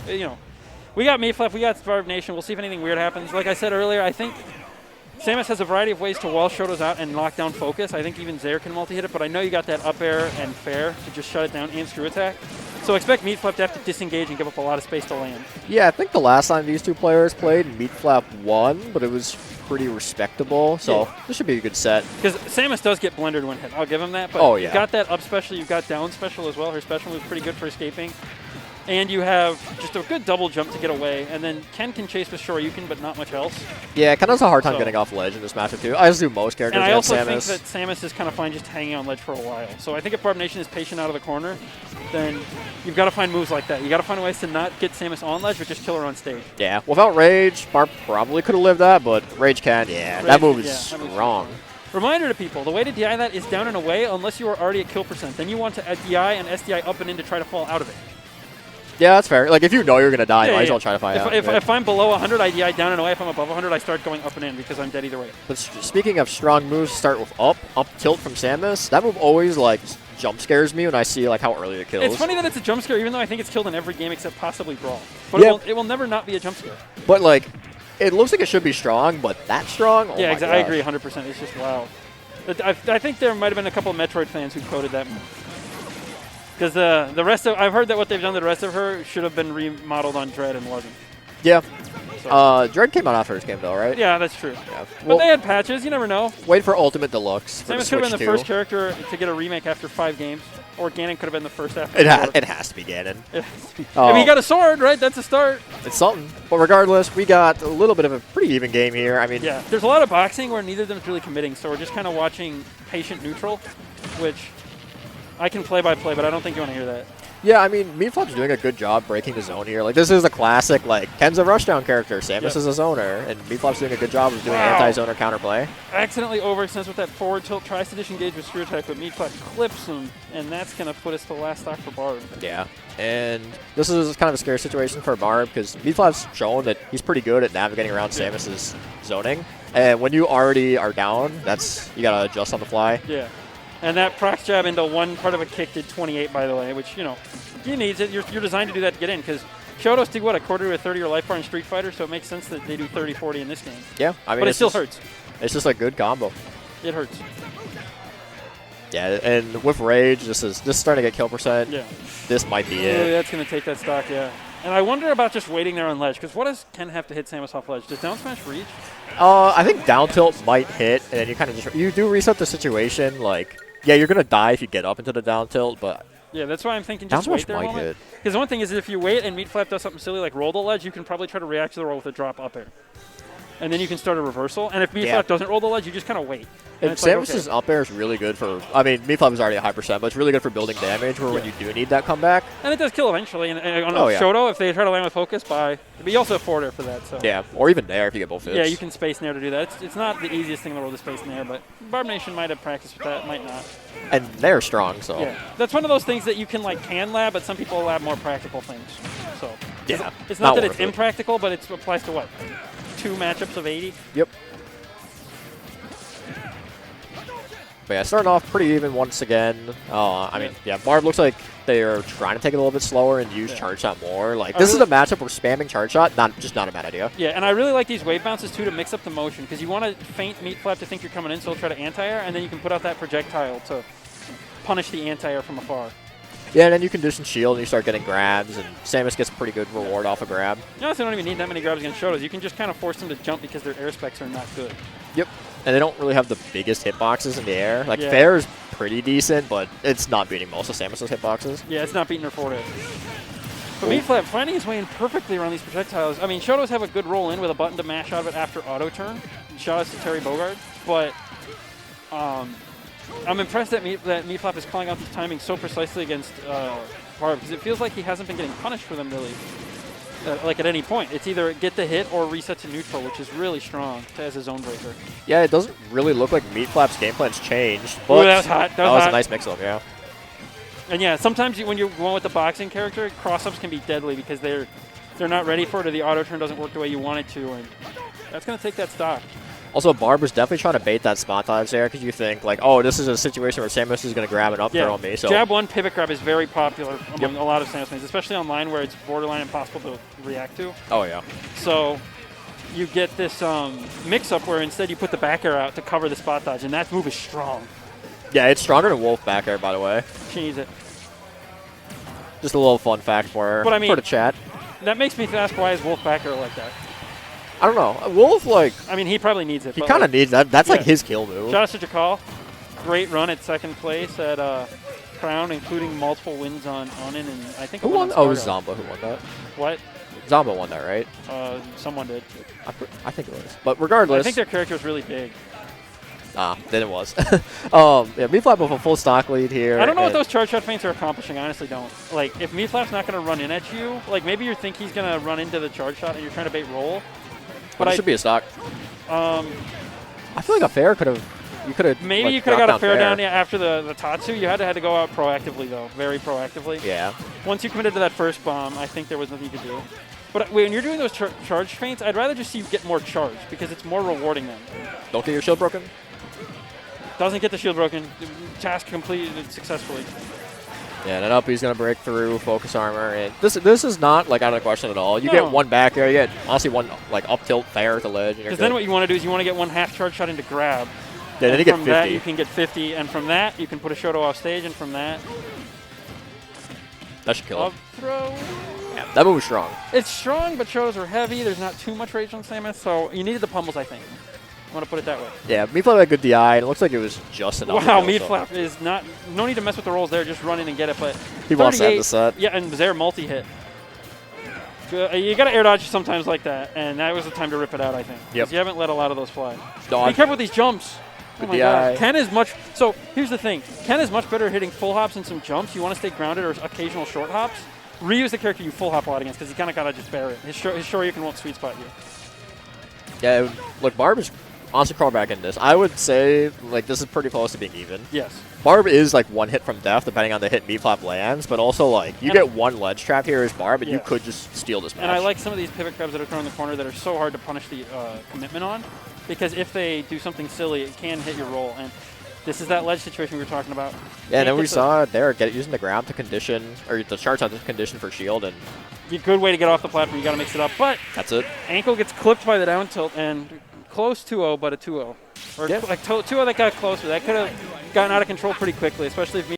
You know, we got Meatflap, we got BarbNation. We'll see if anything weird happens. Like I said earlier, I think Samus has a variety of ways to wall Shoto's out and lock down focus. I think even Zaire can multi-hit it, but I know you got that up air and fair to just shut it down and screw attack. So expect Meatflap to have to disengage and give up a lot of space to land. Yeah, I think the last time these two players played, Meatflap won, but it was pretty respectable, so this should be a good set. Because Samus does get blundered when hit, I'll give him that, but you've got that up special, you've got down special as well. Her special move's pretty good for escaping. And you have just a good double jump to get away, and then Ken can chase with Shoryuken, but not much else. Yeah, Ken has a hard time getting off ledge in this matchup too. As do most characters. And I also Samus. think that Samus is kind of fine just hanging on ledge for a while. So I think if BarbNation is patient out of the corner, then you've got to find moves like that. You got to find ways to not get Samus on ledge, but just kill her on stage. Yeah, without Rage, Barb probably could have lived that, but Rage can. Yeah, that move is strong. Reminder to people, the way to DI that is down and away unless you are already at kill percent. Then you want to DI and SDI up and in to try to fall out of it. Yeah, that's fair. Like, if you know you're going to die, you might as well try to find out. If I'm below 100, I DI down and away. If I'm above 100, I start going up and in because I'm dead either way. But speaking of strong moves, start with up tilt from Samus. That move always, like, jump scares me when I see, like, how early it kills. It's funny that it's a jump scare, even though I think it's killed in every game except possibly Brawl. But it will never not be a jump scare. But, like, it looks like it should be strong, but that strong? Oh yeah, exactly. I agree 100%. It's just wow. I think there might have been a couple of Metroid fans who quoted that move. Because the rest of, I've heard that what they've done to the rest of her should have been remodeled on Dread and wasn't. Yeah. So. Dread came out after his game though, right? Yeah, that's true. Yeah. But they had patches, you never know. Wait for Ultimate Deluxe. Samus could have been the first character to get a remake after 5 games. Or Ganon could have been the first after it has to be Ganon. I mean, you got a sword, right? That's a start. It's something. But regardless, we got a little bit of a pretty even game here. I mean, yeah, there's a lot of boxing where neither of them is really committing, so we're just kind of watching patient neutral, which I can play by play, but I don't think you want to hear that. Yeah, I mean, Meatflap's doing a good job breaking the zone here. Like, this is a classic, like, Ken's a rushdown character, Samus is a zoner, and Meatflap's doing a good job of doing anti-zoner counterplay. Accidentally overextends with that forward tilt, tries to disengage with screw attack, but Meatflap clips him, and that's going to put us to last stock for Barb. Yeah, and this is kind of a scary situation for Barb, because Meatflap's shown that he's pretty good at navigating around Samus's zoning, and when you already are down, you got to adjust on the fly. Yeah. And that prox jab into one part of a kick did 28, by the way, which, you know, he needs it. You're designed to do that to get in, because Shotos did, what, a quarter to a 30 or life bar in Street Fighter, so it makes sense that they do 30-40 in this game. Yeah, I mean, but it still hurts. It's just a good combo. It hurts. Yeah, and with Rage, this is starting to get kill percent. Yeah. This might be it. That's going to take that stock, yeah. And I wonder about just waiting there on ledge, because what does Ken have to hit Samus off ledge? Does down smash reach? I think down tilt might hit, and then you kind of just you do reset the situation. Like, yeah, you're gonna die if you get up into the down tilt, but yeah, that's why I'm thinking just wait there a moment. Because the one thing is, if you wait and Meatflap does something silly like roll the ledge, you can probably try to react to the roll with a drop up air. And then you can start a reversal. And if Meatflap doesn't roll the ledge, you just kind of wait. And Samus's up air is really good for, I mean, Meatflap is already a high percent, but it's really good for building damage when you do need that comeback. And it does kill eventually. And on Shoto, if they try to land with focus, but you also have forward air for that. So. Yeah, or even Nair if you get both hits. Yeah, you can space Nair to do that. It's not the easiest thing in the world to space Nair, but BarbNation might have practiced with that, might not. And they're strong, so. Yeah, that's one of those things that you can lab, but some people lab more practical things. So yeah, it's not that it's impractical, but it applies to what? 2 matchups of 80? Yep. But yeah, starting off pretty even once again. I mean, yeah, Barb looks like they are trying to take it a little bit slower and use charge shot more. Like, this is a matchup where spamming charge shot, just not a bad idea. Yeah, and I really like these wave bounces too to mix up the motion, because you want to feint Meatflap to think you're coming in, so he'll try to anti-air, and then you can put out that projectile to punish the anti-air from afar. Yeah, and then you can distance shield and you start getting grabs, and Samus gets a pretty good reward off a grab. You honestly don't even need that many grabs against Shotos. You can just kind of force them to jump because their air specs are not good. Yep. And they don't really have the biggest hitboxes in the air. Like, fair is pretty decent, but it's not beating most of Samus's hitboxes. Yeah, it's not beating her forward air. But Meatflap finding his way in perfectly around these projectiles. I mean, Shotos have a good roll in with a button to mash out of it after auto turn. Shout out to Terry Bogard. But I'm impressed that Meatflap is calling out these timings so precisely against Barb, because it feels like he hasn't been getting punished for them really. Like at any point. It's either get the hit or reset to neutral, which is really strong as a zone breaker. Yeah, it doesn't really look like Meatflap's game plan's changed, but that was hot. That was a nice mix-up, yeah. And yeah, sometimes when you're going with the boxing character, cross-ups can be deadly because they're not ready for it, or the auto turn doesn't work the way you want it to, and that's going to take that stock. Also, Barb was definitely trying to bait that spot dodge there because you think, like, oh, this is a situation where Samus is going to grab an up throw on me. So jab 1 pivot grab is very popular among a lot of Samus fans, especially online where it's borderline impossible to react to. Oh, yeah. So you get this mix-up where instead you put the back air out to cover the spot dodge, and that move is strong. Yeah, it's stronger than Wolf back air, by the way. She needs it. Just a little fun fact for her, but I mean, for the chat. That makes me ask, why is Wolf back air like that? I don't know. Wolf, like... I mean, he probably needs it. He kind of needs that. That's like his kill move. Shout out to Jakal. Great run at 2nd place at Crown, including multiple wins on it, and I think who won? Oh, it was Zomba who won that. What? Zomba won that, right? Someone did. I think it was. But regardless... I think their character was really big. Then it was. Yeah, Meatflap with a full stock lead here. I don't know what those charge shot feints are accomplishing. I honestly don't. Like, if Meatflap's not going to run in at you, like maybe you think he's going to run into the charge shot and you're trying to bait roll. But it should be a stock. I feel like a fair could have. You could have. Maybe you could have got a fair down after the Tatsu. You had to go out proactively though, very proactively. Yeah. Once you committed to that first bomb, I think there was nothing you could do. But when you're doing those charge feints, I'd rather just see you get more charge because it's more rewarding then. Don't get your shield broken. Doesn't get the shield broken. Task completed successfully. Yeah, and then up he's going to break through, focus armor. And this is not like out of the question at all. You get one back there, you get honestly one like up tilt fair at the ledge. Because then what you want to do is you want to get one half charge shot into grab. Yeah, then you get 50. From that you can get 50, and from that you can put a Shoto off stage, and from that... That should kill up him. Throw. Yeah, that move was strong. It's strong, but Shotos are heavy. There's not too much rage on Samus, so you needed the pummels, I think. I want to put it that way. Yeah, Meatflap had a good DI, and it looks like it was just enough. Wow, Meatflap is not... No need to mess with the rolls there, just run in and get it, but... He wants to end the set. Yeah, and Zaire multi-hit. You got to air dodge sometimes like that, and that was the time to rip it out, I think. Yep. You haven't let a lot of those fly. Dodge. Be careful with these jumps. Good oh my God. Ken is much... So, here's the thing. Ken is much better at hitting full hops and some jumps. You want to stay grounded or occasional short hops. Reuse the character you full hop a lot against, because you kind of got to just bear it. His Shoryuken won't sweet spot you. Yeah, look, Barb is honestly crawl back in this. I would say, like, this is pretty close to being even. Yes. Barb is, like, one hit from death, depending on the hit Meatflap lands, but also, like, you get one ledge trap here as Barb, and you could just steal this match. And I like some of these pivot grabs that are thrown in the corner that are so hard to punish the commitment on, because if they do something silly, it can hit your roll. And this is that ledge situation we were talking about. Yeah, and then we saw it there, using the ground to condition, or the charge on to condition for shield, and... A good way to get off the platform, you got to mix it up, but... That's it. Ankle gets clipped by the down tilt, and close 2-0, but a 2-0. Or like 2-0 that got closer. That could have gotten out of control pretty quickly, especially if